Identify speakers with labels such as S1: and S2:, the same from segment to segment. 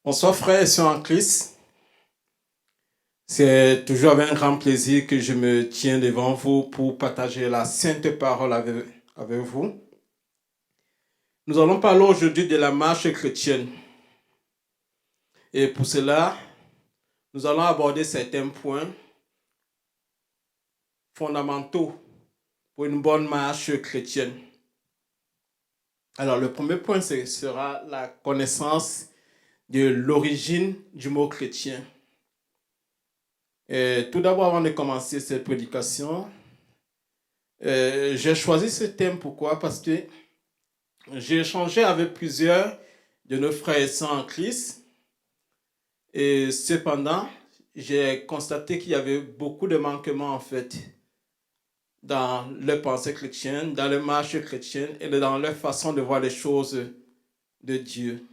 S1: Bonsoir frères et sœurs en Christ. C'est toujours avec un grand plaisir que je me tiens devant vous pour partager la sainte parole avec vous. Nous allons parler aujourd'hui de la marche chrétienne. Et pour cela, nous allons aborder certains points fondamentaux pour une bonne marche chrétienne. Alors, le premier point sera la connaissance de l'origine du mot chrétien. Et tout d'abord, avant de commencer cette prédication, j'ai choisi ce thème. Pourquoi? Parce que j'ai échangé avec plusieurs de nos frères et sœurs en Christ et cependant, j'ai constaté qu'il y avait beaucoup de manquements en fait dans leur pensée chrétienne, dans leur marche chrétienne et dans leur façon de voir les choses de Dieu.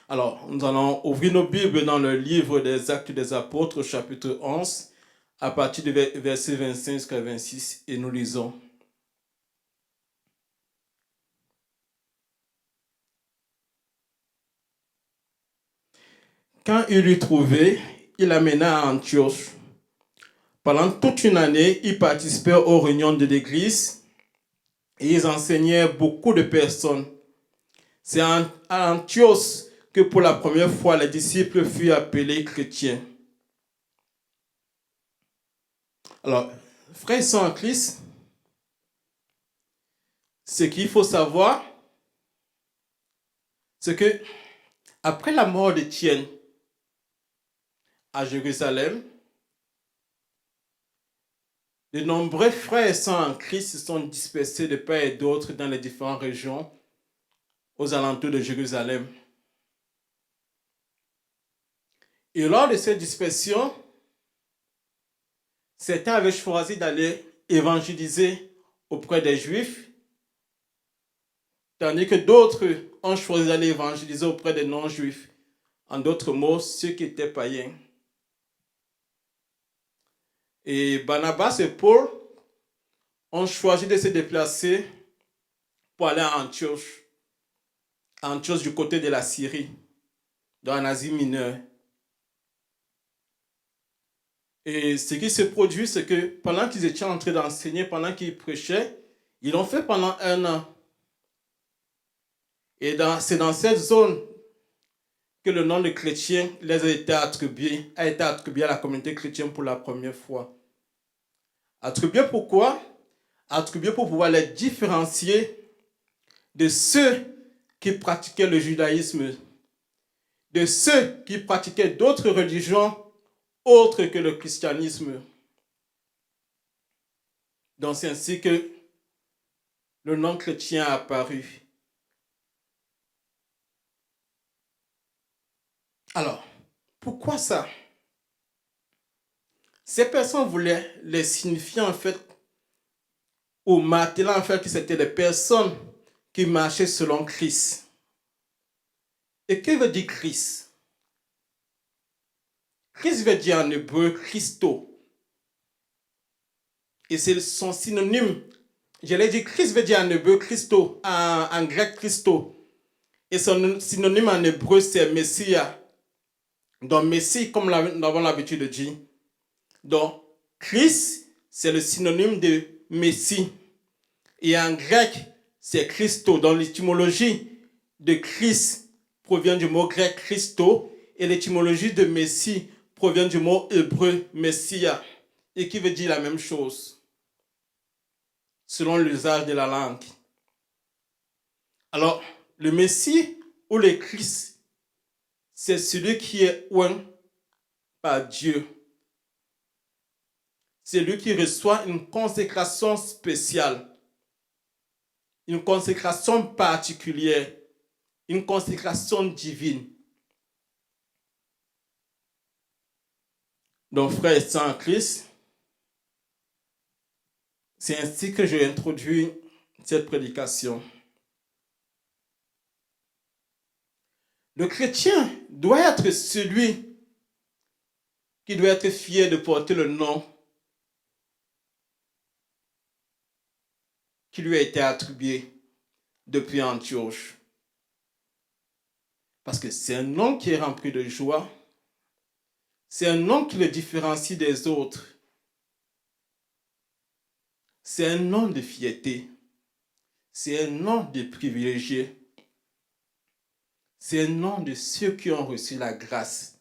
S1: Alors, nous allons ouvrir nos Bibles dans le livre des Actes des Apôtres, chapitre 11, à partir du verset 25 jusqu'à 26, et nous lisons. Quand il l'eut trouvé, il l'amena à Antioche. Pendant toute une année, ils participèrent aux réunions de l'Église et ils enseignaient beaucoup de personnes. C'est à Antioche que pour la première fois les disciples furent appelés chrétiens. Alors, frères et sœurs en Christ, ce qu'il faut savoir, c'est que après la mort d'Étienne à Jérusalem, de nombreux frères et sœurs en Christ se sont dispersés de part et d'autre dans les différentes régions aux alentours de Jérusalem. Et lors de cette dispersion, certains avaient choisi d'aller évangéliser auprès des Juifs, tandis que d'autres ont choisi d'aller évangéliser auprès des non-Juifs. En d'autres mots, ceux qui étaient païens. Et Barnabas et Paul ont choisi de se déplacer pour aller à Antioche du côté de la Syrie, dans l'Asie mineure. Et ce qui se produit, c'est que pendant qu'ils étaient en train d'enseigner, pendant qu'ils prêchaient, ils l'ont fait pendant 1 an. Et c'est dans cette zone que le nom de chrétien les a été attribué à la communauté chrétienne pour la première fois. Attribué pourquoi? Attribué pour pouvoir les différencier de ceux qui pratiquaient le judaïsme, de ceux qui pratiquaient d'autres religions autres que le christianisme. Donc c'est ainsi que le nom chrétien a apparu. Alors, pourquoi ça? Ces personnes voulaient les signifier en fait, ou marteler en fait que c'était des personnes qui marchaient selon Christ. Et que veut dire Christ? Christ veut dire en hébreu Christo. Et c'est son synonyme. J'allais dire Christ veut dire en hébreu Christo, en grec Christo. Et son synonyme en hébreu c'est Messia. Donc Messie, comme nous avons l'habitude de dire. Donc Christ, c'est le synonyme de Messie. Et en grec, c'est Christo. Donc l'étymologie de Christ provient du mot grec Christo. Et l'étymologie de Messie provient du mot hébreu Messia. Et qui veut dire la même chose, selon l'usage de la langue. Alors, le Messie ou le Christ, c'est celui qui est oint par Dieu. C'est lui qui reçoit une consécration spéciale, une consécration particulière, une consécration divine. Donc, frères et sœurs en Christ, c'est ainsi que j'ai introduit cette prédication. Le chrétien doit être celui qui doit être fier de porter le nom qui lui a été attribué depuis Antioche. Parce que c'est un nom qui est rempli de joie. C'est un nom qui le différencie des autres. C'est un nom de fierté. C'est un nom de privilégiés. C'est un nom de ceux qui ont reçu la grâce.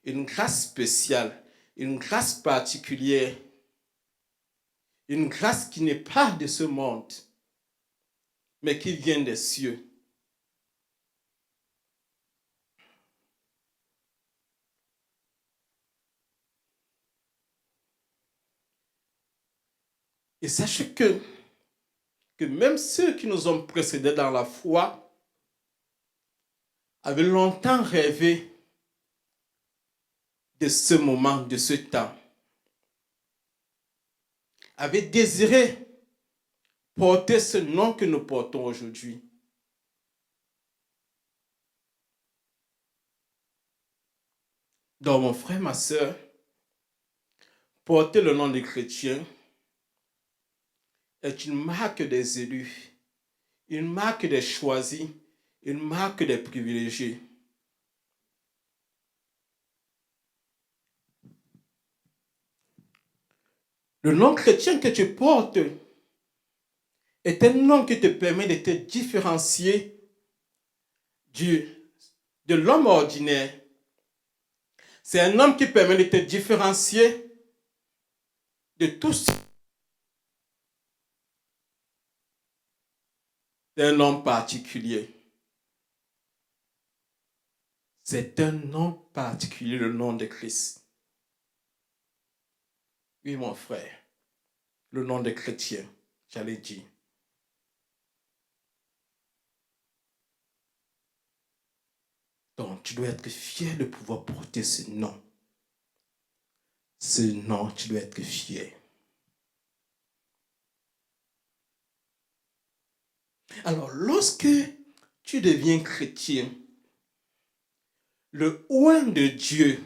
S1: Une grâce spéciale, une grâce particulière, une grâce qui n'est pas de ce monde, mais qui vient des cieux. Et sachez que même ceux qui nous ont précédés dans la foi avaient longtemps rêvé de ce moment, de ce temps, avaient désiré porter ce nom que nous portons aujourd'hui. Donc, mon frère, ma soeur, porter le nom de chrétien est une marque des élus, une marque des choisis, une marque des privilégiés. Le nom chrétien que tu portes est un nom qui te permet de te différencier de l'homme ordinaire. C'est un nom qui permet de te différencier de tous. C'est un nom particulier. C'est un nom particulier, le nom de Christ. Oui, mon frère, le nom de chrétien, j'allais dire. Donc, tu dois être fier de pouvoir porter ce nom. Ce nom, tu dois être fier. Alors, lorsque tu deviens chrétien, le oint de Dieu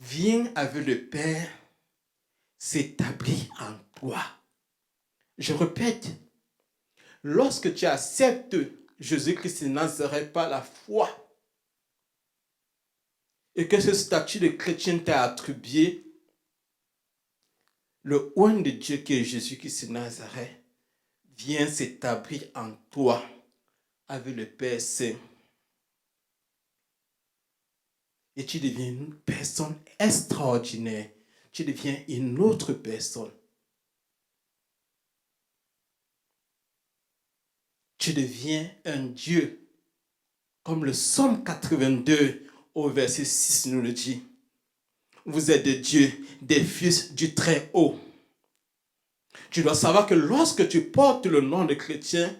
S1: vient avec le Père, s'établit en toi. Je répète, lorsque tu acceptes Jésus-Christ de Nazareth par la foi et que ce statut de chrétien t'a attribué, le oint de Dieu qui est Jésus-Christ de Nazareth vient s'établir en toi avec le Père Saint. Et tu deviens une personne extraordinaire. Tu deviens une autre personne. Tu deviens un Dieu. Comme le Psaume 82 au verset 6 nous le dit. Vous êtes des dieux, des fils du Très-Haut. Tu dois savoir que lorsque tu portes le nom de chrétien,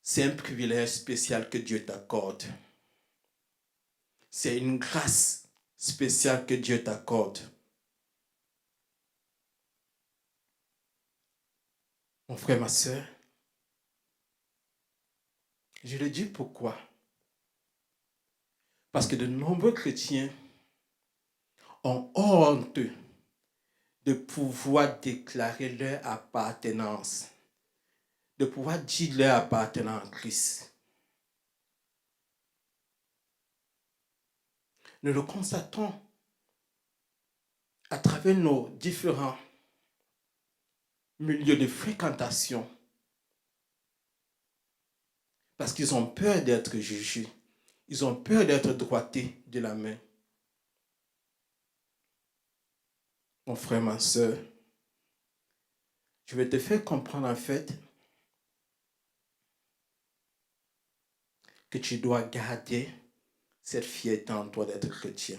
S1: c'est un privilège spécial que Dieu t'accorde. C'est une grâce spéciale que Dieu t'accorde. Mon frère, ma soeur, je le dis pourquoi. Parce que de nombreux chrétiens ont honte de pouvoir déclarer leur appartenance, de pouvoir dire leur appartenance à Christ. Nous le constatons à travers nos différents milieux de fréquentation. Parce qu'ils ont peur d'être jugés. Ils ont peur d'être droités de la main. Mon frère, ma soeur, je vais te faire comprendre en fait que tu dois garder cette fierté en toi d'être chrétien.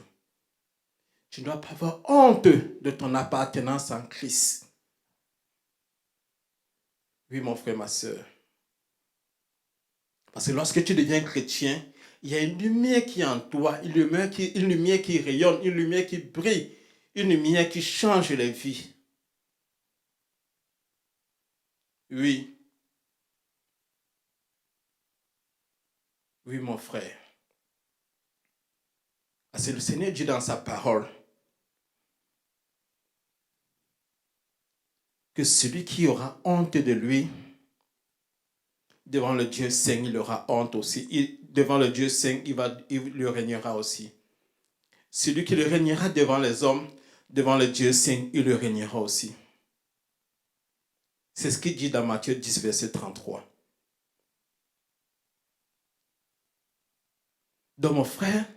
S1: Tu ne dois pas avoir honte de ton appartenance en Christ. Oui, mon frère, ma soeur. Parce que lorsque tu deviens chrétien, il y a une lumière qui est en toi, une lumière qui rayonne, une lumière qui brille, une lumière qui change les vies. Oui. Oui, mon frère. Parce que le Seigneur dit dans sa parole que celui qui aura honte de lui devant le Dieu saint, il aura honte aussi. Devant le Dieu saint, il régnera aussi. Celui qui le régnera devant les hommes, devant le Dieu saint, il le régnera aussi. C'est ce qu'il dit dans Matthieu 10, verset 33. Donc mon frère,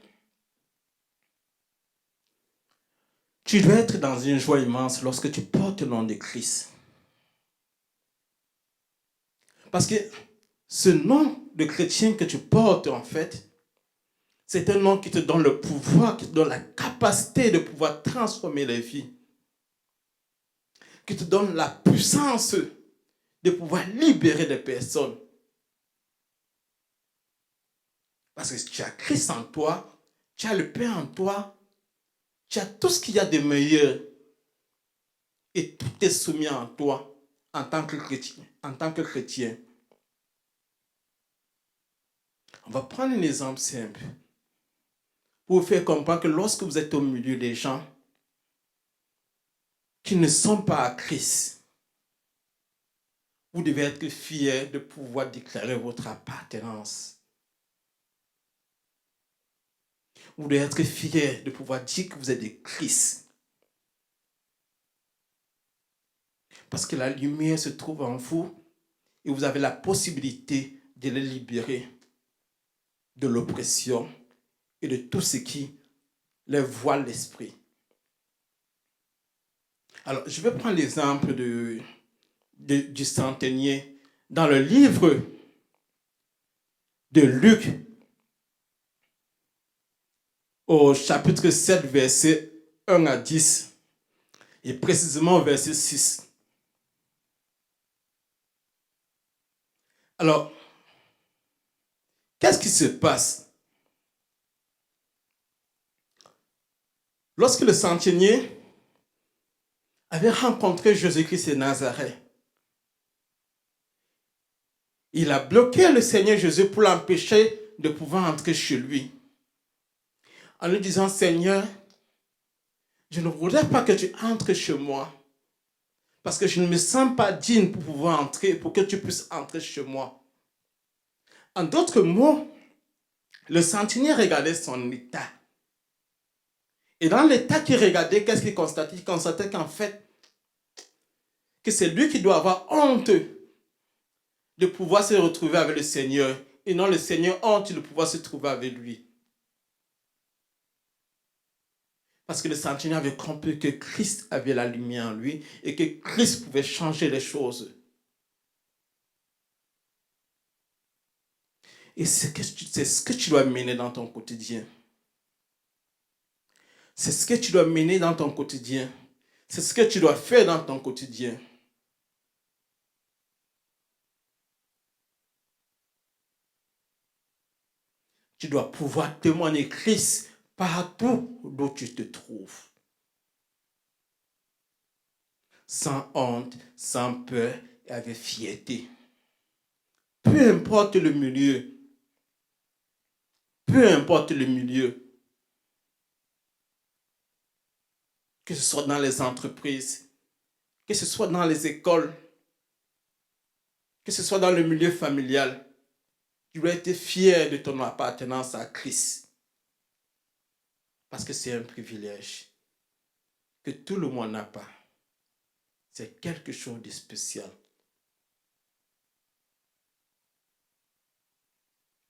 S1: tu dois être dans une joie immense lorsque tu portes le nom de Christ. Parce que ce nom de chrétien que tu portes, en fait, c'est un nom qui te donne le pouvoir, qui te donne la capacité de pouvoir transformer les vies, qui te donne la puissance de pouvoir libérer des personnes. Parce que tu as Christ en toi, tu as le Père en toi, tu as tout ce qu'il y a de meilleur. Et tout est soumis en toi en tant que chrétien. On va prendre un exemple simple pour vous faire comprendre que lorsque vous êtes au milieu des gens qui ne sont pas à Christ, vous devez être fiers de pouvoir déclarer votre appartenance. Vous devez être fiers de pouvoir dire que vous êtes de Christ. Parce que la lumière se trouve en vous et vous avez la possibilité de les libérer de l'oppression et de tout ce qui les voile l'esprit. Alors, je vais prendre l'exemple du centenier dans le livre de Luc, au chapitre 7, verset 1 à 10, et précisément verset 6. Alors, qu'est-ce qui se passe? Lorsque le centenier avait rencontré Jésus-Christ de Nazareth, il a bloqué le Seigneur Jésus pour l'empêcher de pouvoir entrer chez lui. En lui disant, Seigneur, je ne voudrais pas que tu entres chez moi, parce que je ne me sens pas digne pour pouvoir entrer, pour que tu puisses entrer chez moi. En d'autres mots, le centenier regardait son état. Et dans l'état qu'il regardait, qu'est-ce qu'il constatait? Il constatait qu'en fait, que c'est lui qui doit avoir honte de pouvoir se retrouver avec le Seigneur, et non le Seigneur honte de pouvoir se trouver avec lui. Parce que le centenier avait compris que Christ avait la lumière en lui et que Christ pouvait changer les choses. Et c'est ce que tu dois mener dans ton quotidien. C'est ce que tu dois mener dans ton quotidien. C'est ce que tu dois faire dans ton quotidien. Tu dois pouvoir témoigner Christ partout où tu te trouves. Sans honte, sans peur et avec fierté. Peu importe le milieu. Peu importe le milieu. Que ce soit dans les entreprises, que ce soit dans les écoles, que ce soit dans le milieu familial, tu dois être fier de ton appartenance à Christ. Parce que c'est un privilège que tout le monde n'a pas. C'est quelque chose de spécial.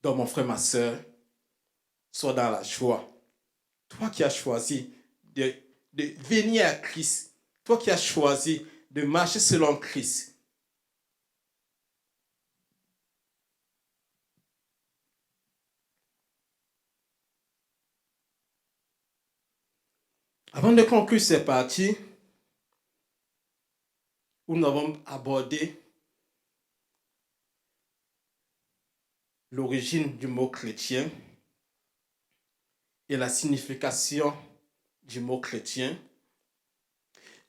S1: Donc mon frère, ma soeur, sois dans la joie. Toi qui as choisi de venir à Christ, toi qui as choisi de marcher selon Christ, avant de conclure cette partie, où nous avons abordé l'origine du mot chrétien et la signification du mot chrétien,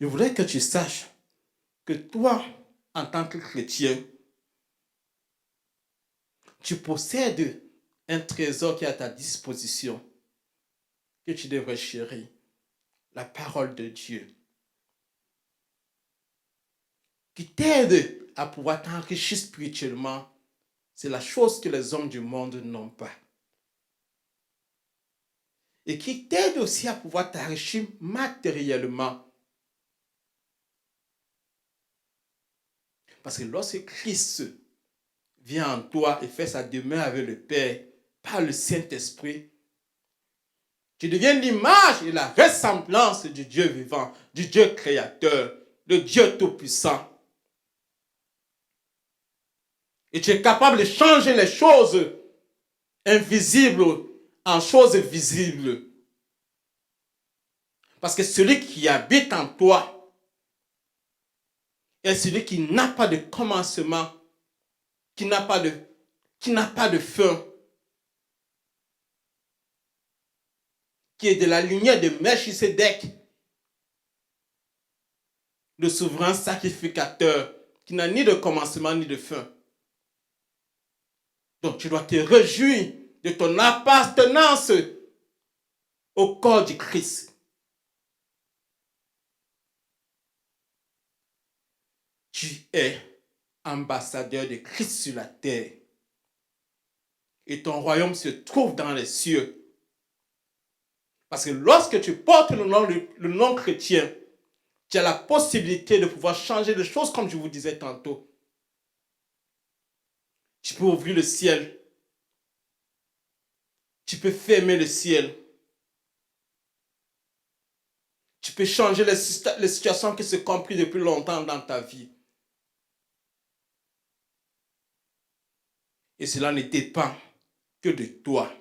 S1: je voudrais que tu saches que toi, en tant que chrétien, tu possèdes un trésor qui est à ta disposition, que tu devrais chérir, la parole de Dieu, qui t'aide à pouvoir t'enrichir spirituellement C'est la chose que les hommes du monde n'ont pas. Et qui t'aide aussi à pouvoir t'enrichir matériellement. Parce que lorsque Christ vient en toi et fait sa demeure avec le Père par le Saint-Esprit, tu deviens l'image et la ressemblance du Dieu vivant, du Dieu créateur, le Dieu tout-puissant. Et tu es capable de changer les choses invisibles en choses visibles. Parce que celui qui habite en toi est celui qui n'a pas de commencement, qui n'a pas de fin, qui est de la lignée de Melchisédek, le souverain sacrificateur, qui n'a ni de commencement ni de fin. Donc tu dois te réjouir de ton appartenance au corps du Christ. Tu es ambassadeur de Christ sur la terre. Et ton royaume se trouve dans les cieux. Parce que lorsque tu portes le nom chrétien, tu as la possibilité de pouvoir changer les choses comme je vous disais tantôt. Tu peux ouvrir le ciel. Tu peux fermer le ciel. Tu peux changer les situations qui se compliquent depuis longtemps dans ta vie. Et cela ne dépend que de toi.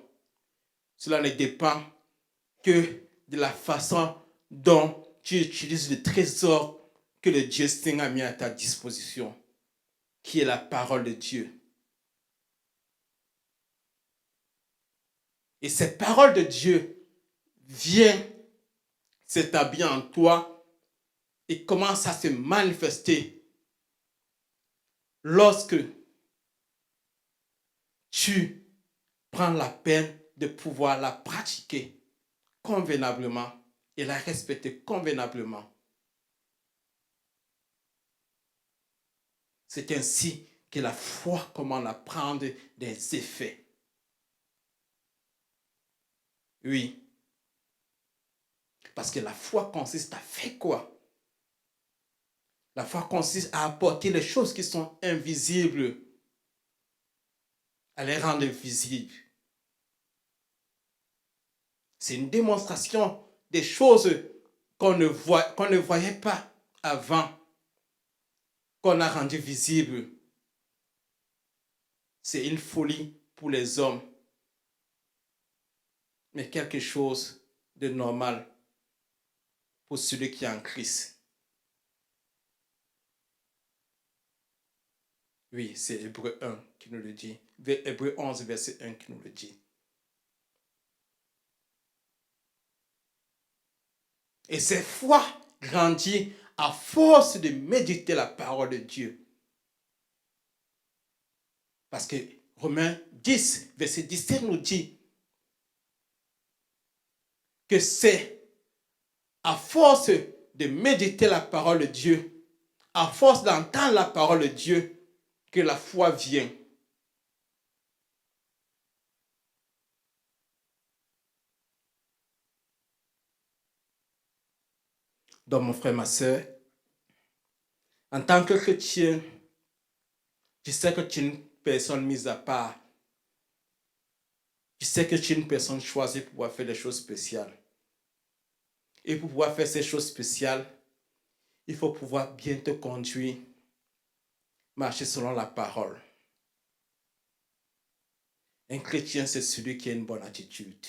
S1: Cela ne dépend que de la façon dont tu utilises le trésor que le Dieu Saint a mis à ta disposition, qui est la parole de Dieu. Et cette parole de Dieu vient s'établir en toi et commence à se manifester lorsque tu prends la peine de pouvoir la pratiquer convenablement et la respecter convenablement. C'est ainsi que la foi commence à prendre des effets. Oui. Parce que la foi consiste à faire quoi? La foi consiste à apporter les choses qui sont invisibles, à les rendre visibles. C'est une démonstration des choses qu'on ne voyait pas avant, qu'on a rendu visibles. C'est une folie pour les hommes, mais quelque chose de normal pour celui qui est en Christ. Oui, c'est Hébreu 1 qui nous le dit. Hébreu 11, verset 1 qui nous le dit. Et cette foi grandit à force de méditer la parole de Dieu. Parce que Romains 10, verset 17 nous dit que c'est à force de méditer la parole de Dieu, à force d'entendre la parole de Dieu, que la foi vient. Donc mon frère, ma soeur, en tant que chrétien, tu sais que tu es une personne mise à part. Tu sais que tu es une personne choisie pour pouvoir faire des choses spéciales. Et pour pouvoir faire ces choses spéciales, il faut pouvoir bien te conduire, marcher selon la parole. Un chrétien, c'est celui qui a une bonne attitude.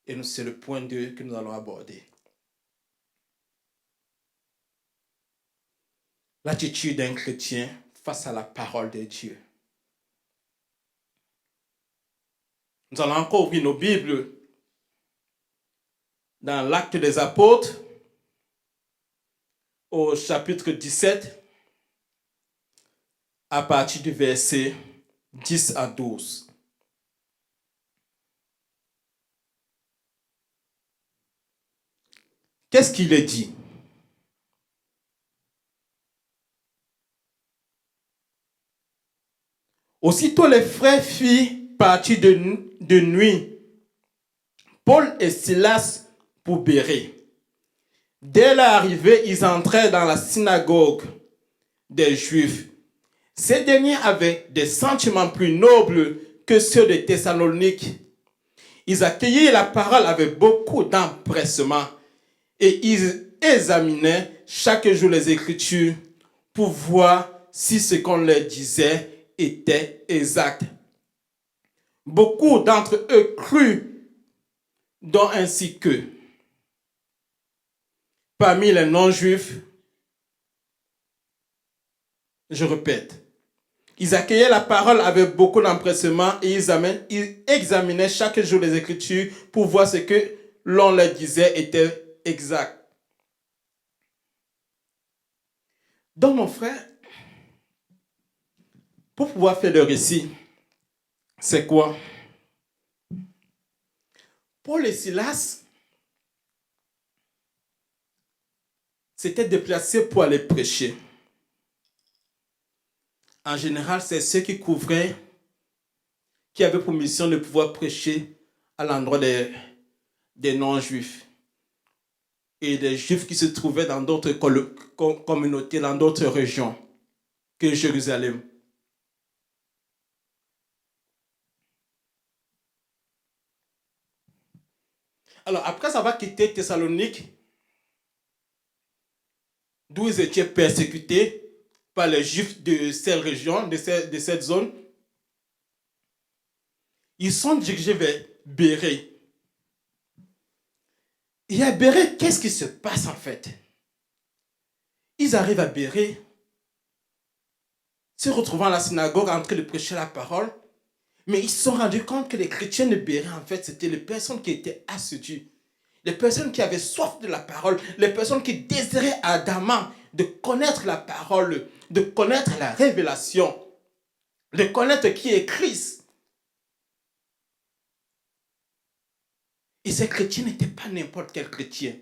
S1: Et c'est le point 2 que nous allons aborder. L'attitude d'un chrétien face à la parole de Dieu. Nous allons encore ouvrir nos Bibles dans l'Acte des Apôtres, au chapitre 17, à partir du verset 10 à 12. Qu'est-ce qu'il est dit? Aussitôt les frères firent partir de nuit, Paul et Silas pour Bérée. Dès leur arrivée, ils entrèrent dans la synagogue des Juifs. Ces derniers avaient des sentiments plus nobles que ceux de Thessalonique. Ils accueillirent la parole avec beaucoup d'empressement et ils examinaient chaque jour les Écritures pour voir si ce qu'on leur disait était exact. Beaucoup d'entre eux crurent, dont ainsi que parmi les non-juifs, je répète, ils accueillaient la parole avec beaucoup d'empressement et ils examinaient chaque jour les Écritures pour voir ce que l'on leur disait était exact. Donc mon frère, pour pouvoir faire le récit, c'est quoi? Paul et Silas s'étaient déplacés pour aller prêcher. En général, c'est ceux qui couvraient, qui avaient pour mission de pouvoir prêcher à l'endroit des non-juifs et des juifs qui se trouvaient dans d'autres communautés, dans d'autres régions que Jérusalem. Alors, après avoir quitté Thessalonique, d'où ils étaient persécutés par les Juifs de cette région, de cette zone, ils sont dirigés vers Bérée. Et à Bérée, qu'est-ce qui se passe en fait? Ils arrivent à Bérée, se retrouvant à la synagogue en train de prêcher la parole, mais ils se sont rendus compte que les chrétiens de Bérée, en fait, c'était les personnes qui étaient assidues, les personnes qui avaient soif de la parole, les personnes qui désiraient ardemment de connaître la parole, de connaître la révélation, de connaître qui est Christ. Et ces chrétiens n'étaient pas n'importe quel chrétien.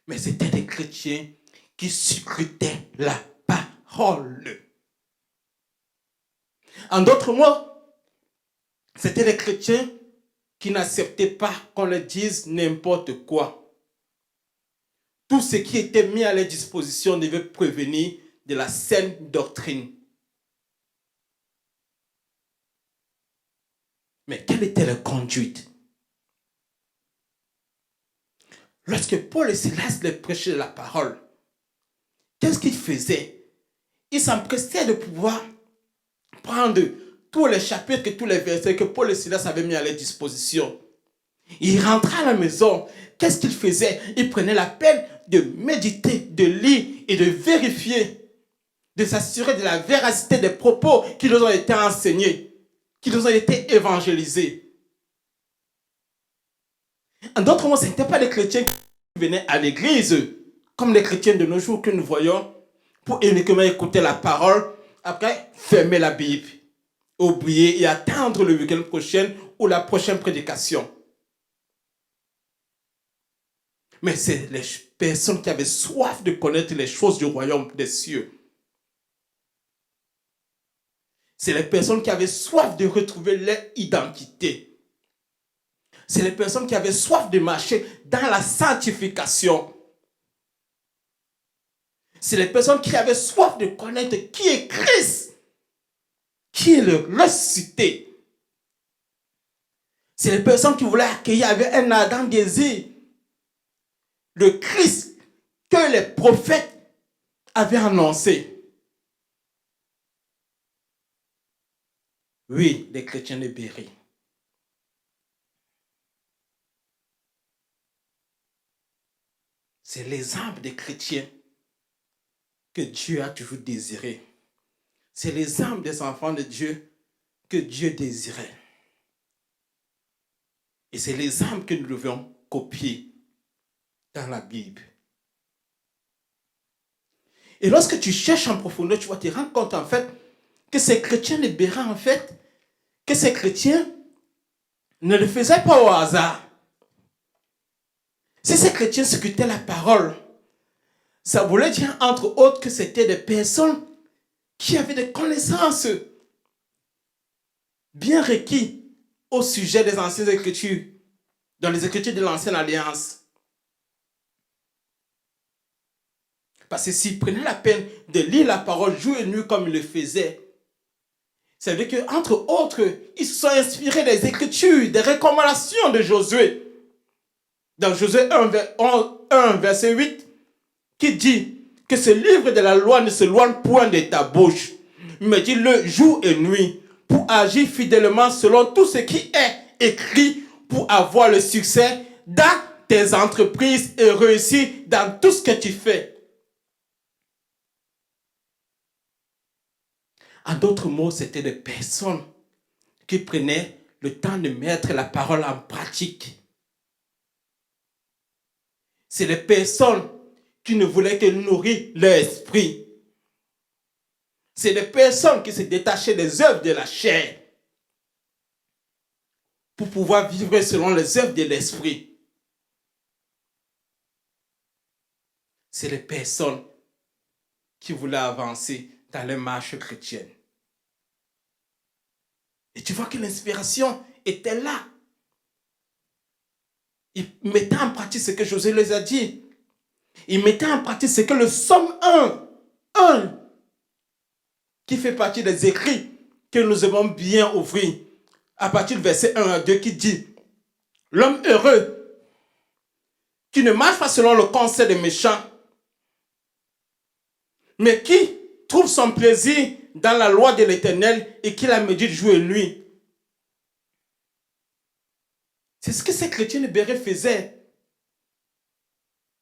S1: Mais c'était des chrétiens qui scrutaient la parole. En d'autres mots, c'était des chrétiens qui n'acceptaient pas qu'on leur dise n'importe quoi. Tout ce qui était mis à leur disposition devait provenir de la saine doctrine. Mais quelle était leur conduite? Lorsque Paul et Silas les prêchaient la parole, qu'est-ce qu'ils faisaient? Ils s'empressaient de pouvoir prendre tous les chapitres et tous les versets que Paul et Silas avaient mis à leur disposition. Ils rentraient à la maison. Qu'est-ce qu'ils faisaient? Ils prenaient la peine de méditer, de lire et de vérifier, de s'assurer de la véracité des propos qui nous ont été enseignés, qui nous ont été évangélisés. En d'autres mots, ce n'étaient pas les chrétiens qui venaient à l'église, comme les chrétiens de nos jours que nous voyons, pour uniquement écouter la parole, après fermer la Bible, oublier et attendre le week-end prochain ou la prochaine prédication. Mais c'est les personnes qui avaient soif de connaître les choses du royaume des cieux. C'est les personnes qui avaient soif de retrouver leur identité. C'est les personnes qui avaient soif de marcher dans la sanctification. C'est les personnes qui avaient soif de connaître qui est Christ, qui est le ressuscité. C'est les personnes qui voulaient accueillir avec un ardent désir le Christ que les prophètes avaient annoncé. Oui, les chrétiens de Bérée. C'est l'exemple des chrétiens que Dieu a toujours désiré. C'est l'exemple des enfants de Dieu que Dieu désirait. Et c'est l'exemple que nous devons copier dans la Bible. Et lorsque tu cherches en profondeur, tu vas te rendre compte en fait que ces chrétiens de Bérée, en fait, que ces chrétiens ne le faisaient pas au hasard. Si ces chrétiens scrutaient la parole, Ça voulait dire, entre autres, que c'était des personnes qui avaient des connaissances bien requises au sujet des anciennes écritures, dans les écritures de l'ancienne alliance. Parce que s'ils prenaient la peine de lire la parole jour et nuit comme ils le faisaient, ça veut dire qu'entre autres, ils se sont inspirés des écritures, des recommandations de Josué. Dans Josué 1, verset 8, qui dit que ce livre de la loi ne se loigne point de ta bouche, mais dis-le jour et nuit pour agir fidèlement selon tout ce qui est écrit pour avoir le succès dans tes entreprises et réussir dans tout ce que tu fais. En d'autres mots, c'était des personnes qui prenaient le temps de mettre la parole en pratique. C'est des personnes qui ne voulaient que nourrir leur esprit. C'est des personnes qui se détachaient des œuvres de la chair pour pouvoir vivre selon les œuvres de l'esprit. C'est des personnes qui voulaient avancer dans leur marche chrétienne. Et tu vois que l'inspiration était là. Ils mettaient en pratique ce que Josué les a dit. Ils mettaient en pratique ce que le Psaume 1, qui fait partie des écrits que nous avons bien ouvrir, à partir du verset 1 à 2, qui dit « L'homme heureux, qui ne marche pas selon le conseil des méchants, mais qui trouve son plaisir dans la loi de l'Éternel et qui la médite jour et nuit. » C'est ce que ces chrétiens de Béret faisaient.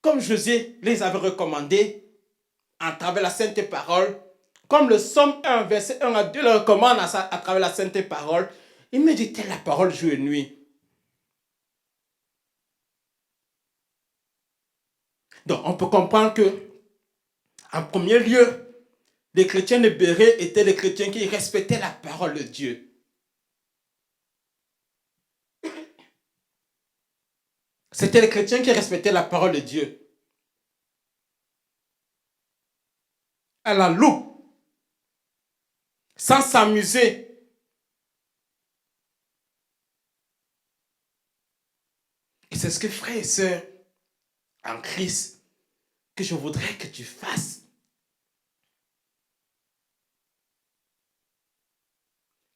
S1: Comme Josué les avait recommandés à travers la Sainte Parole, comme le Psaume 1, verset 1 à 2 le recommande à travers la Sainte Parole, ils méditaient la parole jour et nuit. Donc, on peut comprendre que, en premier lieu, les chrétiens de Béret étaient les chrétiens qui respectaient la parole de Dieu. C'était les chrétiens qui respectaient la parole de Dieu. À la loupe, sans s'amuser. Et c'est ce que, frères et sœurs, en Christ, que je voudrais que tu fasses.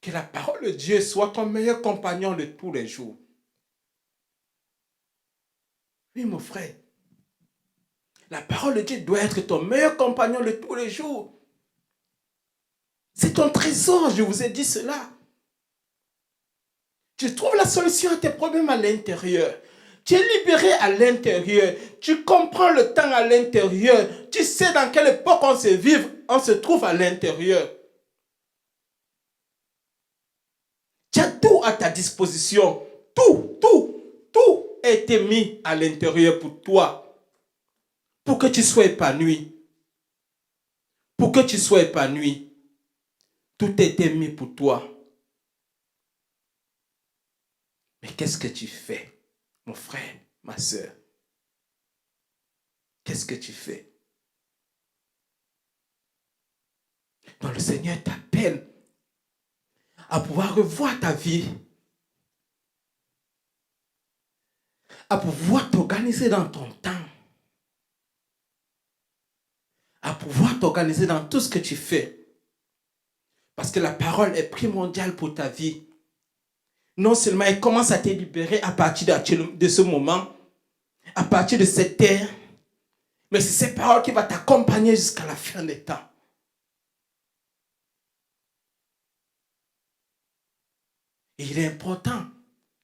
S1: Que la parole de Dieu soit ton meilleur compagnon de tous les jours. Oui, mon frère. La parole de Dieu doit être ton meilleur compagnon de tous les jours. C'est ton trésor, je vous ai dit cela. Tu trouves la solution à tes problèmes à l'intérieur. Tu es libéré à l'intérieur. Tu comprends le temps à l'intérieur. Tu sais dans quelle époque on se trouve à l'intérieur. Tu as tout à ta disposition. Tout a été mis à l'intérieur pour toi. Pour que tu sois épanoui. Pour que tu sois épanoui. Tout a été mis pour toi. Mais qu'est-ce que tu fais, mon frère, ma soeur? Qu'est-ce que tu fais? Donc le Seigneur t'appelle à pouvoir revoir ta vie, à pouvoir t'organiser dans ton temps, à pouvoir t'organiser dans tout ce que tu fais. Parce que la parole est primordiale pour ta vie. Non seulement elle commence à te libérer à partir de ce moment, à partir de cette terre, mais c'est cette parole qui va t'accompagner jusqu'à la fin des temps. Et il est important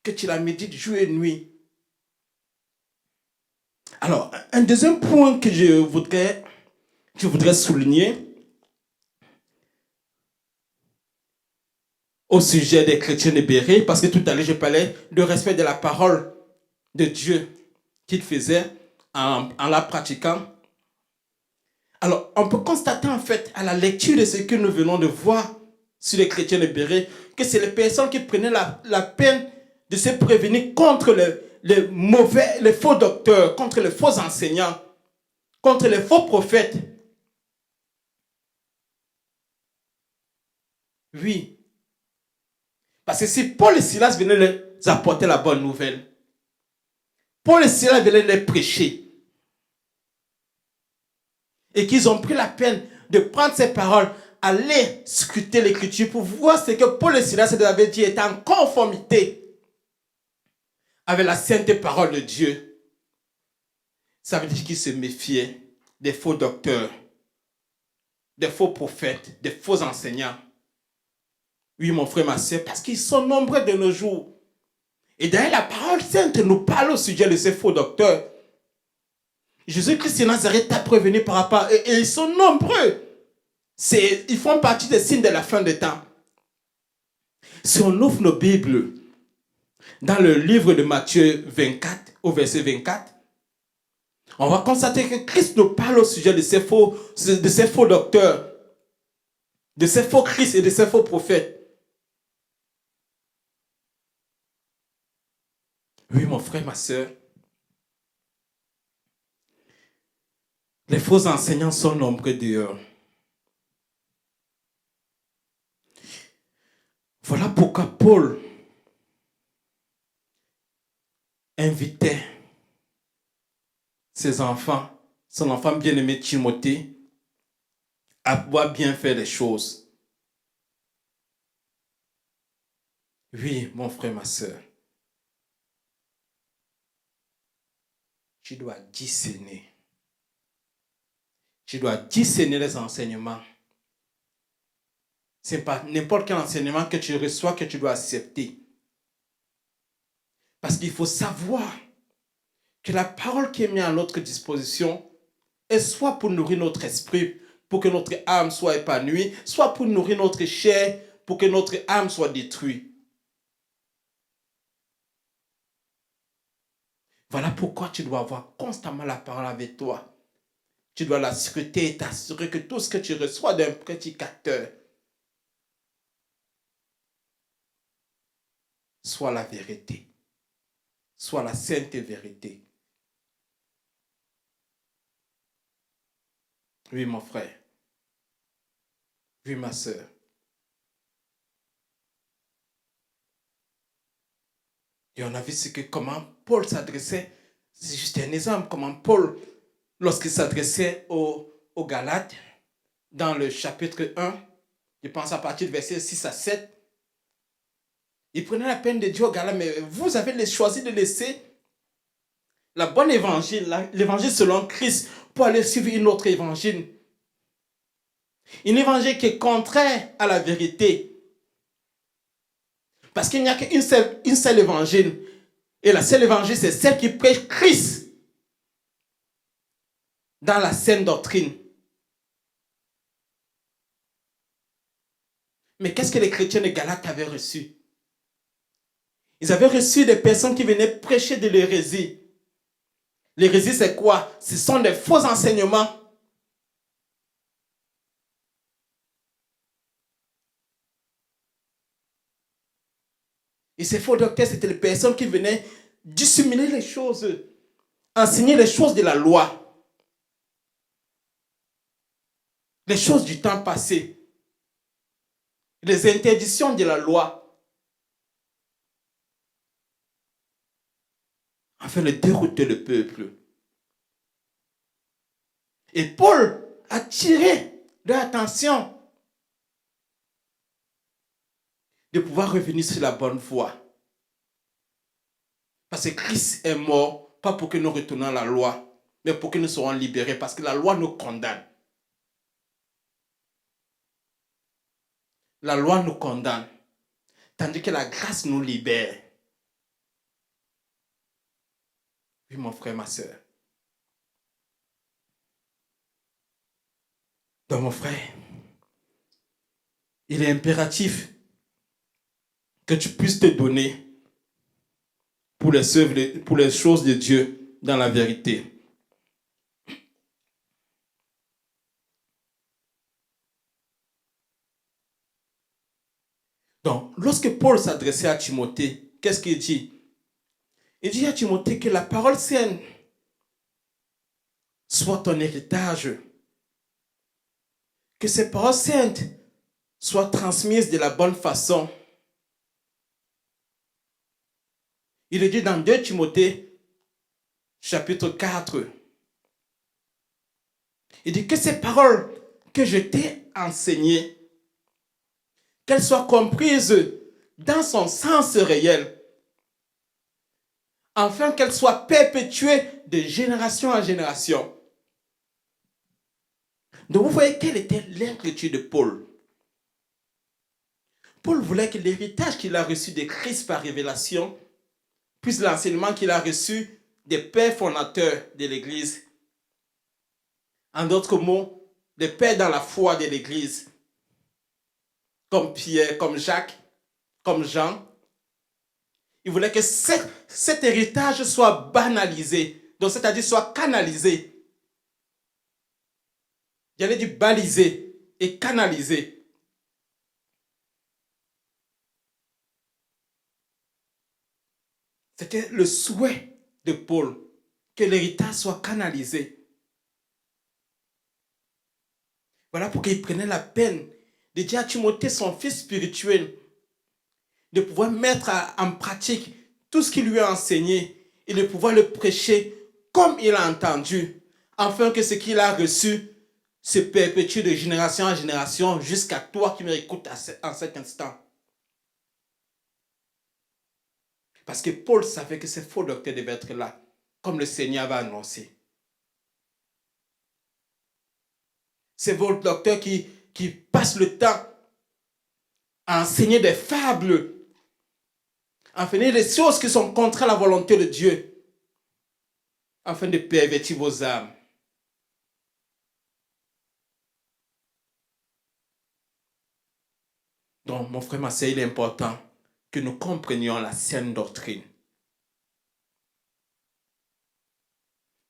S1: que tu la médites jour et nuit. Alors, un deuxième point que je voudrais souligner au sujet des chrétiens de Béret, parce que tout à l'heure, je parlais du respect de la parole de Dieu qu'ils faisaient en la pratiquant. Alors, on peut constater en fait, à la lecture de ce que nous venons de voir sur les chrétiens de Béret, que c'est les personnes qui prenaient la peine de se prévenir contre les faux docteurs, contre les faux enseignants, contre les faux prophètes. Oui. Parce que si Paul et Silas venaient leur apporter la bonne nouvelle, Paul et Silas venaient les prêcher, et qu'ils ont pris la peine de prendre ces paroles, aller scruter l'écriture pour voir ce que Paul et Silas avaient dit était en conformité avec la sainte parole de Dieu. Ça veut dire qu'ils se méfiaient des faux docteurs, des faux prophètes, des faux enseignants. Oui, mon frère, ma soeur, parce qu'ils sont nombreux de nos jours. Et d'ailleurs, la parole sainte nous parle au sujet de ces faux docteurs. Jésus-Christ de Nazareth a prévenu par rapport à eux, et ils sont nombreux. Ils font partie des signes de la fin des temps. Si on ouvre nos Bibles dans le livre de Matthieu 24, au verset 24, on va constater que Christ nous parle au sujet de ces faux docteurs, de ces faux Christ et de ces faux prophètes. Oui, mon frère, ma soeur. Les faux enseignants sont nombreux dehors. Voilà pourquoi Paul invitait ses enfants, son enfant bien-aimé Timothée, à pouvoir bien faire les choses. Oui, mon frère, ma soeur. Tu dois discerner. Tu dois discerner les enseignements. Ce n'est pas n'importe quel enseignement que tu reçois que tu dois accepter. Parce qu'il faut savoir que la parole qui est mise à notre disposition est soit pour nourrir notre esprit, pour que notre âme soit épanouie, soit pour nourrir notre chair, pour que notre âme soit détruite. Voilà pourquoi tu dois avoir constamment la parole avec toi. Tu dois la scruter et t'assurer que tout ce que tu reçois d'un prédicateur soit la vérité, soit la sainte vérité. Oui, mon frère. Oui, ma soeur. Et on a vu comment Paul s'adressait. C'est juste un exemple. Comment Paul, lorsqu'il s'adressait aux Galates, dans le chapitre 1, je pense à partir du verset 6 à 7, il prenait la peine de dire aux Galates, mais vous avez choisi de laisser la bonne évangile, l'évangile selon Christ, pour aller suivre une autre évangile. Une évangile qui est contraire à la vérité. Parce qu'il n'y a qu'une seule évangile. Et la seule évangile, c'est celle qui prêche Christ dans la saine doctrine. Mais qu'est-ce que les chrétiens de Galates avaient reçu? Ils avaient reçu des personnes qui venaient prêcher de l'hérésie. L'hérésie, c'est quoi? Ce sont des faux enseignements. Et ces faux docteurs, c'était les personnes qui venaient disséminer les choses, enseigner les choses de la loi, les choses du temps passé, les interdictions de la loi, afin de dérouter le peuple. Et Paul a tiré leur attention de pouvoir revenir sur la bonne voie. Parce que Christ est mort, pas pour que nous retournions à la loi, mais pour que nous soyons libérés, parce que la loi nous condamne. La loi nous condamne, tandis que la grâce nous libère. Oui, mon frère, ma soeur. Donc, mon frère, il est impératif que tu puisses te donner pour les choses de Dieu dans la vérité. Donc, lorsque Paul s'adressait à Timothée, qu'est-ce qu'il dit? Il dit à Timothée que la parole saine soit ton héritage. Que ces paroles saintes soient transmises de la bonne façon. Il est dit dans 2 Timothée, chapitre 4. Il dit que ces paroles que je t'ai enseignées, qu'elles soient comprises dans son sens réel, afin qu'elles soient perpétuées de génération en génération. Donc vous voyez quelle était l'inquiétude de Paul. Paul voulait que l'héritage qu'il a reçu de Christ par révélation, puis l'enseignement qu'il a reçu des pères fondateurs de l'Église, en d'autres mots, des pères dans la foi de l'Église, comme Pierre, comme Jacques, comme Jean. Il voulait que cet héritage soit banalisé, donc c'est-à-dire soit canalisé. J'allais dire balisé et canalisé. C'était le souhait de Paul, que l'héritage soit canalisé. Voilà pourquoi il prenait la peine de dire à Timothée, son fils spirituel, de pouvoir mettre en pratique tout ce qu'il lui a enseigné et de pouvoir le prêcher comme il a entendu, afin que ce qu'il a reçu se perpétue de génération en génération jusqu'à toi qui m'écoutes en cet instant. Parce que Paul savait que ces faux docteurs devaient être là, comme le Seigneur avait annoncé. Ces faux docteurs qui passent le temps à enseigner des fables, à enseigner des choses qui sont contre la volonté de Dieu, afin de pervertir vos âmes. Donc, mon frère, ma sœur, il est important que nous comprenions la saine doctrine,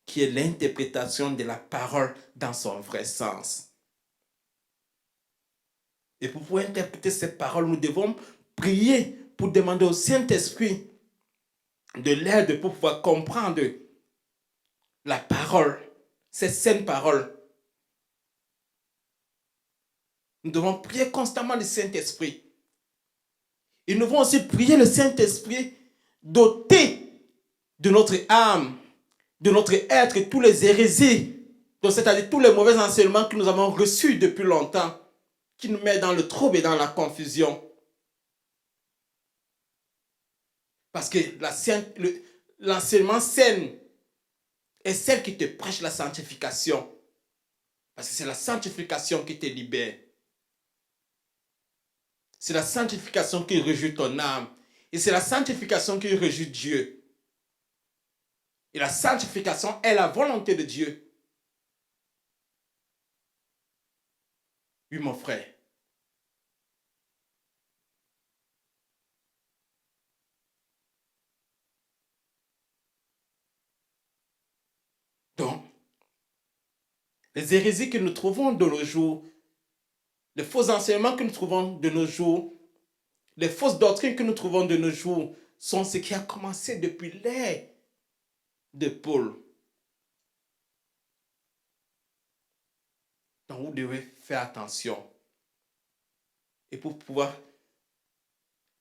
S1: qui est l'interprétation de la parole dans son vrai sens. Et pour pouvoir interpréter ces paroles, nous devons prier pour demander au Saint-Esprit de l'aide pour pouvoir comprendre la parole, ces saines paroles. Nous devons prier constamment le Saint-Esprit. Et nous devons aussi prier le Saint-Esprit doté de notre âme, de notre être, tous les hérésies, c'est-à-dire tous les mauvais enseignements que nous avons reçus depuis longtemps, qui nous mettent dans le trouble et dans la confusion. Parce que l'enseignement sain est celle qui te prêche la sanctification. Parce que c'est la sanctification qui te libère. C'est la sanctification qui réjouit ton âme. Et c'est la sanctification qui réjouit Dieu. Et la sanctification est la volonté de Dieu. Oui, mon frère. Donc, les hérésies que nous trouvons de nos jours, les faux enseignements que nous trouvons de nos jours, les fausses doctrines que nous trouvons de nos jours sont ce qui a commencé depuis l'ère de Paul. Donc, vous devez faire attention. Et pour pouvoir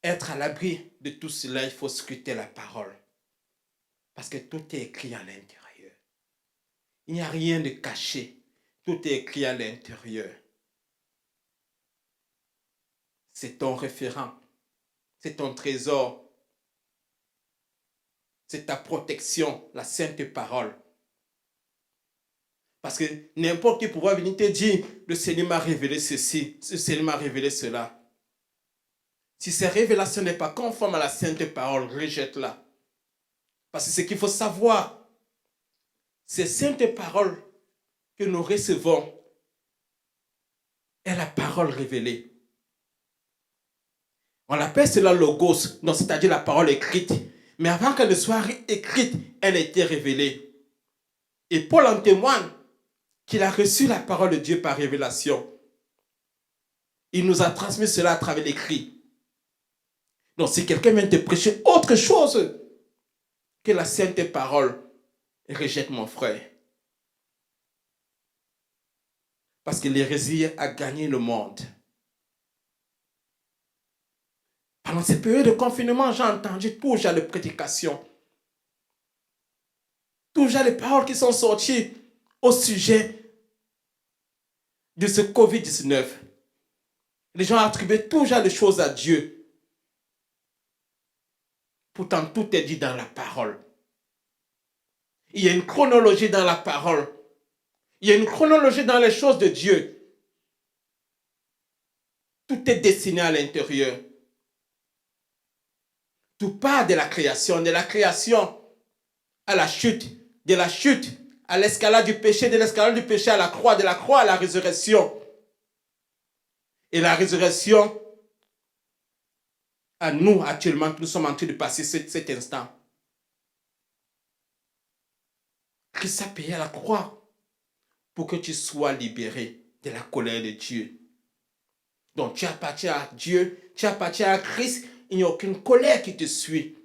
S1: être à l'abri de tout cela, il faut scruter la parole. Parce que tout est écrit à l'intérieur. Il n'y a rien de caché. Tout est écrit à l'intérieur. C'est ton référent. C'est ton trésor. C'est ta protection, la sainte parole. Parce que n'importe qui pourra venir te dire, le Seigneur m'a révélé ceci, le Seigneur m'a révélé cela. Si ces révélations n'est pas conforme à la sainte parole, rejette-la. Parce que ce qu'il faut savoir, ces saintes paroles que nous recevons est la parole révélée. On appelle cela logos, donc c'est-à-dire la parole écrite. Mais avant qu'elle ne soit écrite, elle a été révélée. Et Paul en témoigne qu'il a reçu la parole de Dieu par révélation. Il nous a transmis cela à travers l'écrit. Donc si quelqu'un vient te prêcher autre chose que la sainte parole, rejette mon frère. Parce que l'hérésie a gagné le monde. Pendant cette période de confinement, j'ai entendu tout genre de prédications. Tout genre de paroles qui sont sorties au sujet de ce Covid-19. Les gens attribuent tout genre de choses à Dieu. Pourtant, tout est dit dans la parole. Il y a une chronologie dans la parole. Il y a une chronologie dans les choses de Dieu. Tout est dessiné à l'intérieur. Tout part de la création à la chute, de la chute à l'escalade du péché, de l'escalade du péché à la croix, de la croix à la résurrection. Et la résurrection, à nous actuellement, nous sommes en train de passer cet instant. Christ a payé à la croix pour que tu sois libéré de la colère de Dieu. Donc tu appartiens à Dieu, tu appartiens à Christ, il n'y a aucune colère qui te suit.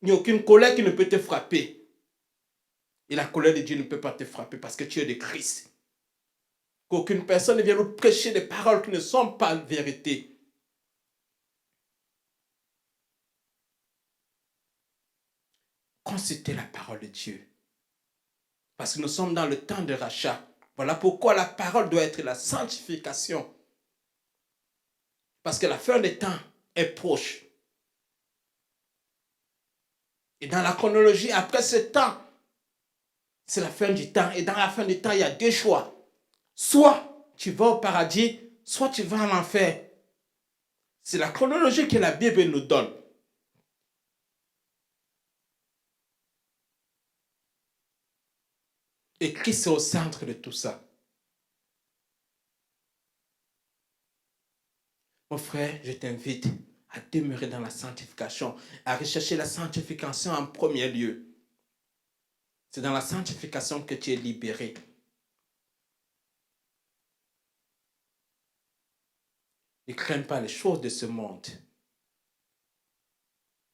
S1: Il n'y a aucune colère qui ne peut te frapper. Et la colère de Dieu ne peut pas te frapper parce que tu es de Christ. Qu'aucune personne ne vienne nous prêcher des paroles qui ne sont pas vérité. Consultez la parole de Dieu. Parce que nous sommes dans le temps de rachat. Voilà pourquoi la parole doit être la sanctification. Parce que la fin des temps est proche. Et dans la chronologie, après ce temps, c'est la fin du temps. Et dans la fin du temps, il y a deux choix. Soit tu vas au paradis, soit tu vas en enfer. C'est la chronologie que la Bible nous donne. Et Christ est au centre de tout ça. Mon frère, je t'invite à demeurer dans la sanctification, à rechercher la sanctification en premier lieu. C'est dans la sanctification que tu es libéré. Ne crains pas les choses de ce monde,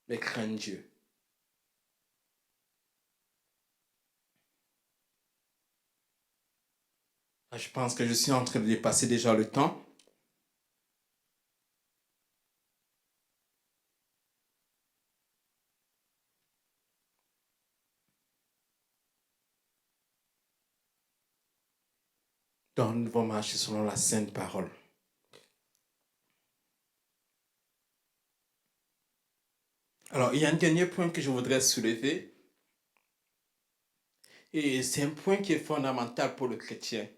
S1: mais crains Dieu. Je pense que je suis en train de dépasser déjà le temps. Donc, nous devons marcher selon la sainte parole. Alors, il y a un dernier point que je voudrais soulever. Et c'est un point qui est fondamental pour le chrétien.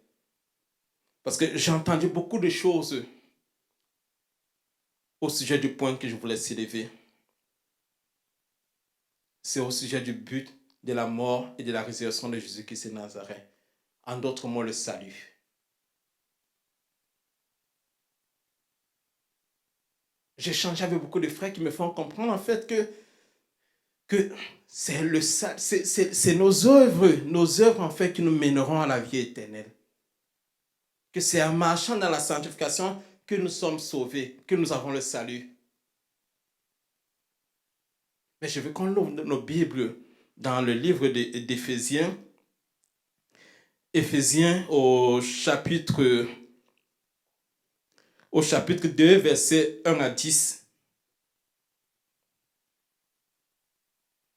S1: Parce que j'ai entendu beaucoup de choses au sujet du point que je voulais soulever. C'est au sujet du but de la mort et de la résurrection de Jésus-Christ de Nazareth. En d'autres mots, le salut. J'ai échangé avec beaucoup de frères qui me font comprendre en fait que c'est nos œuvres en fait qui nous mèneront à la vie éternelle. Que c'est en marchant dans la sanctification que nous sommes sauvés, que nous avons le salut. Mais je veux qu'on ouvre nos Bibles dans le livre d'Éphésiens. Éphésiens au chapitre 2, versets 1 à 10.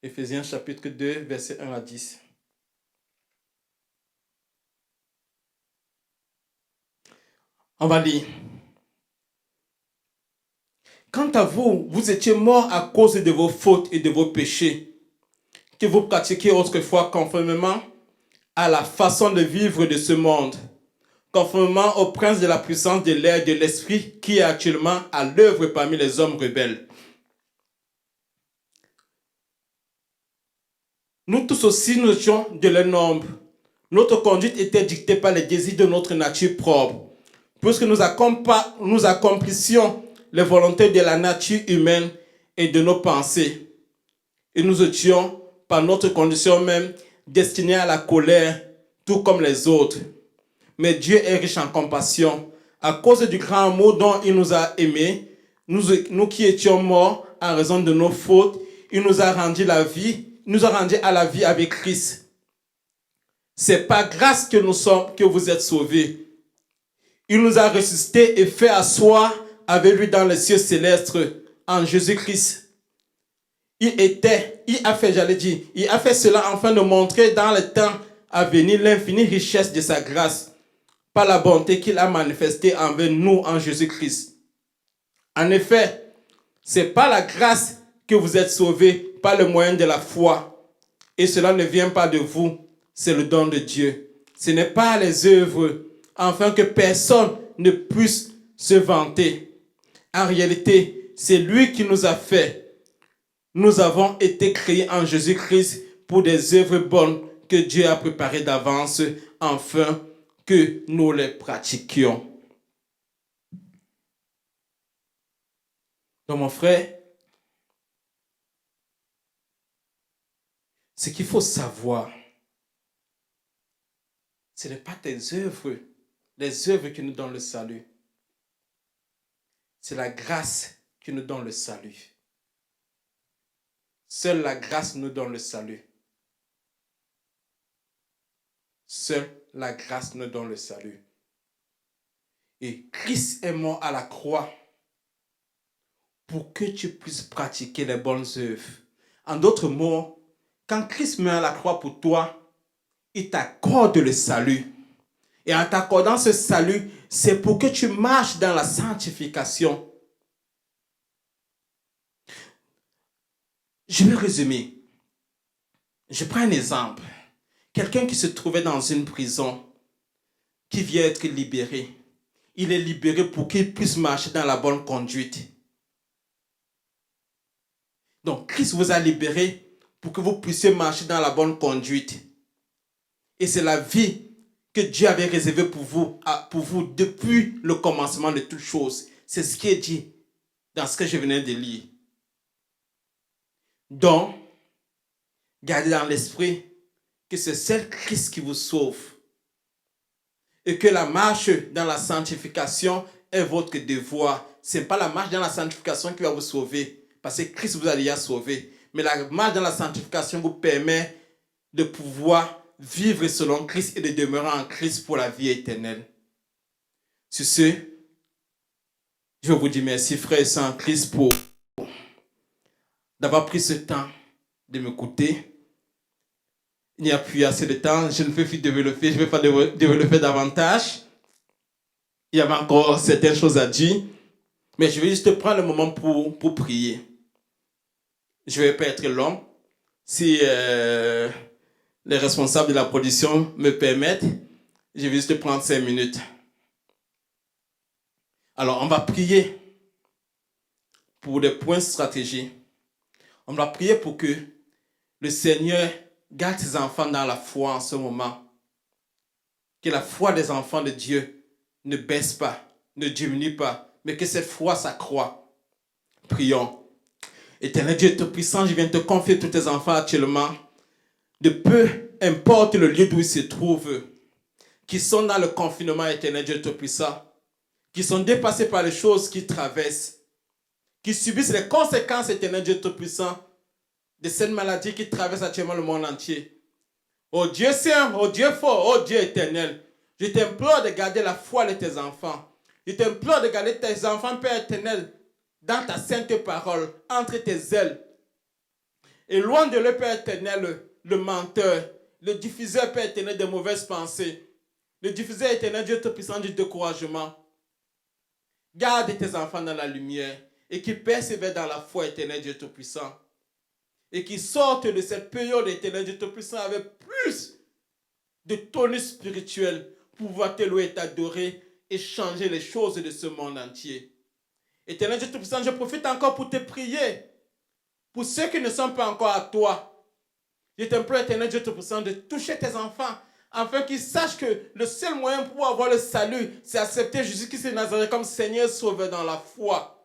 S1: Éphésiens chapitre 2, versets 1 à 10. On va lire. Quant à vous, vous étiez morts à cause de vos fautes et de vos péchés, que vous pratiquiez autrefois conformément à la façon de vivre de ce monde, conformément au prince de la puissance de l'air et de l'esprit qui est actuellement à l'œuvre parmi les hommes rebelles. Nous tous aussi, nous étions de leur nombre. Notre conduite était dictée par les désirs de notre nature propre, puisque nous accomplissions les volontés de la nature humaine et de nos pensées. Et nous étions, par notre condition même, destinés à la colère, tout comme les autres. Mais Dieu est riche en compassion. À cause du grand amour dont il nous a aimés, nous qui étions morts en raison de nos fautes, il nous a rendu à la vie avec Christ. C'est par grâce que que vous êtes sauvés. Il nous a ressuscités et fait asseoir avec lui dans les cieux célestes en Jésus-Christ. Il a fait cela afin de montrer dans le temps à venir l'infinie richesse de sa grâce par la bonté qu'il a manifestée envers nous en Jésus-Christ. En effet, c'est par la grâce que vous êtes sauvés par le moyen de la foi. Et cela ne vient pas de vous, c'est le don de Dieu. Ce n'est pas les œuvres, afin que personne ne puisse se vanter. En réalité, c'est lui qui nous a fait. Nous avons été créés en Jésus-Christ pour des œuvres bonnes que Dieu a préparées d'avance, afin que nous les pratiquions. Donc mon frère, ce qu'il faut savoir, ce n'est pas tes œuvres, les œuvres qui nous donnent le salut. C'est la grâce qui nous donne le salut. Seule la grâce nous donne le salut. Seule la grâce nous donne le salut. Et Christ est mort à la croix pour que tu puisses pratiquer les bonnes œuvres. En d'autres mots, quand Christ meurt à la croix pour toi, il t'accorde le salut. Et en t'accordant ce salut, c'est pour que tu marches dans la sanctification. Je vais résumer. Je prends un exemple. Quelqu'un qui se trouvait dans une prison, qui vient être libéré. Il est libéré pour qu'il puisse marcher dans la bonne conduite. Donc, Christ vous a libéré pour que vous puissiez marcher dans la bonne conduite. Et c'est la vie que Dieu avait réservée pour vous depuis le commencement de toutes choses. C'est ce qui est dit dans ce que je venais de lire. Donc, gardez dans l'esprit que c'est seul Christ qui vous sauve. Et que la marche dans la sanctification est votre devoir. Ce n'est pas la marche dans la sanctification qui va vous sauver. Parce que Christ vous a déjà sauvé. Mais la marche dans la sanctification vous permet de pouvoir vivre selon Christ et de demeurer en Christ pour la vie éternelle. Sur ce, je vous dis merci frères et sœurs en Christ pour d'avoir pris ce temps de m'écouter. Il n'y a plus assez de temps, je ne peux plus développer, je ne vais pas développer davantage. Il y avait encore certaines choses à dire, mais je vais juste prendre le moment pour prier. Je ne vais pas être long. Si les responsables de la production me permettent, je vais juste prendre 5 minutes. Alors, on va prier pour des points de stratégie. On va prier pour que le Seigneur garde ses enfants dans la foi en ce moment. Que la foi des enfants de Dieu ne baisse pas, ne diminue pas, mais que cette foi s'accroît. Prions. Éternel Dieu Tout-Puissant, je viens te confier tous tes enfants actuellement, de peu importe le lieu d'où ils se trouvent, qui sont dans le confinement, Éternel Dieu Tout-Puissant, qui sont dépassés par les choses qu'ils traversent, qui subissent les conséquences, Éternel Dieu Tout-Puissant, de cette maladie qui traverse actuellement le monde entier. Oh Dieu Saint, oh Dieu fort, oh Dieu éternel, je t'implore de garder la foi de tes enfants. Je t'implore de garder tes enfants, Père éternel, dans ta sainte parole, entre tes ailes. Et loin de le Père éternel, le menteur, le diffuseur, Père éternel, de mauvaises pensées, le diffuseur éternel, Dieu Tout-Puissant, du découragement. Garde tes enfants dans la lumière et qu'ils persévèrent dans la foi éternelle, Dieu Tout-Puissant. Et qu'ils sortent de cette période éternelle, Dieu Tout-Puissant, avec plus de tonus spirituel pour pouvoir te louer et t'adorer et changer les choses de ce monde entier. Éternel Dieu Tout-Puissant, je profite encore pour te prier. Pour ceux qui ne sont pas encore à toi, je t'implore, Éternel Dieu Tout-Puissant, de toucher tes enfants afin qu'ils sachent que le seul moyen pour avoir le salut, c'est accepter Jésus-Christ de Nazareth comme Seigneur sauveur dans la foi.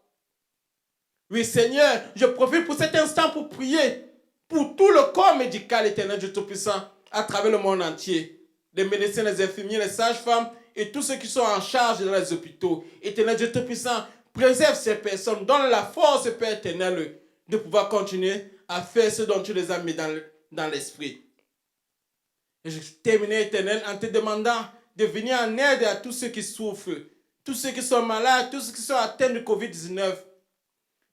S1: Oui, Seigneur, je profite pour cet instant pour prier pour tout le corps médical, Éternel Dieu Tout-Puissant, à travers le monde entier. Les médecins, les infirmiers, les sages-femmes et tous ceux qui sont en charge dans les hôpitaux. Éternel Dieu Tout-Puissant, préserve ces personnes, donne la force, Père éternel, de pouvoir continuer à faire ce dont tu les as mis dans l'esprit. Et je terminerai, Éternel, en te demandant de venir en aide à tous ceux qui souffrent, tous ceux qui sont malades, tous ceux qui sont atteints de Covid-19.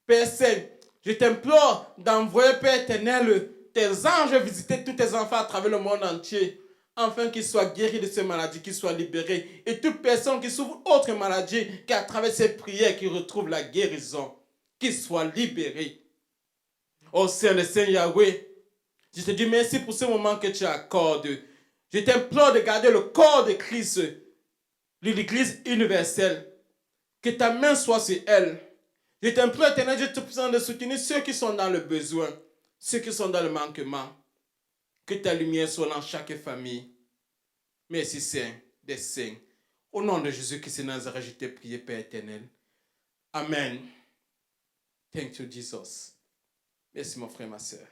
S1: Père Saint, je t'implore d'envoyer, Père éternel, tes anges visiter tous tes enfants à travers le monde entier, afin qu'ils soient guéris de ces maladies, qu'ils soient libérés. Et toute personne qui souffre d'autres maladies, qu'à travers ces prières, qu'ils retrouvent la guérison, qu'ils soient libérés. Oh Seigneur, le Seigneur Yahweh, je te dis merci pour ce moment que tu accordes. Je t'implore de garder le corps de Christ, l'Église universelle. Que ta main soit sur elle. Je t'implore, éternel, je te prie de soutenir ceux qui sont dans le besoin, ceux qui sont dans le manquement. Que ta lumière soit dans chaque famille. Merci, Saint, des saints. Au nom de Jésus-Christ de Nazareth, je t'ai prié, Père éternel. Amen. Thank you, Jesus. Merci, mon frère, ma soeur.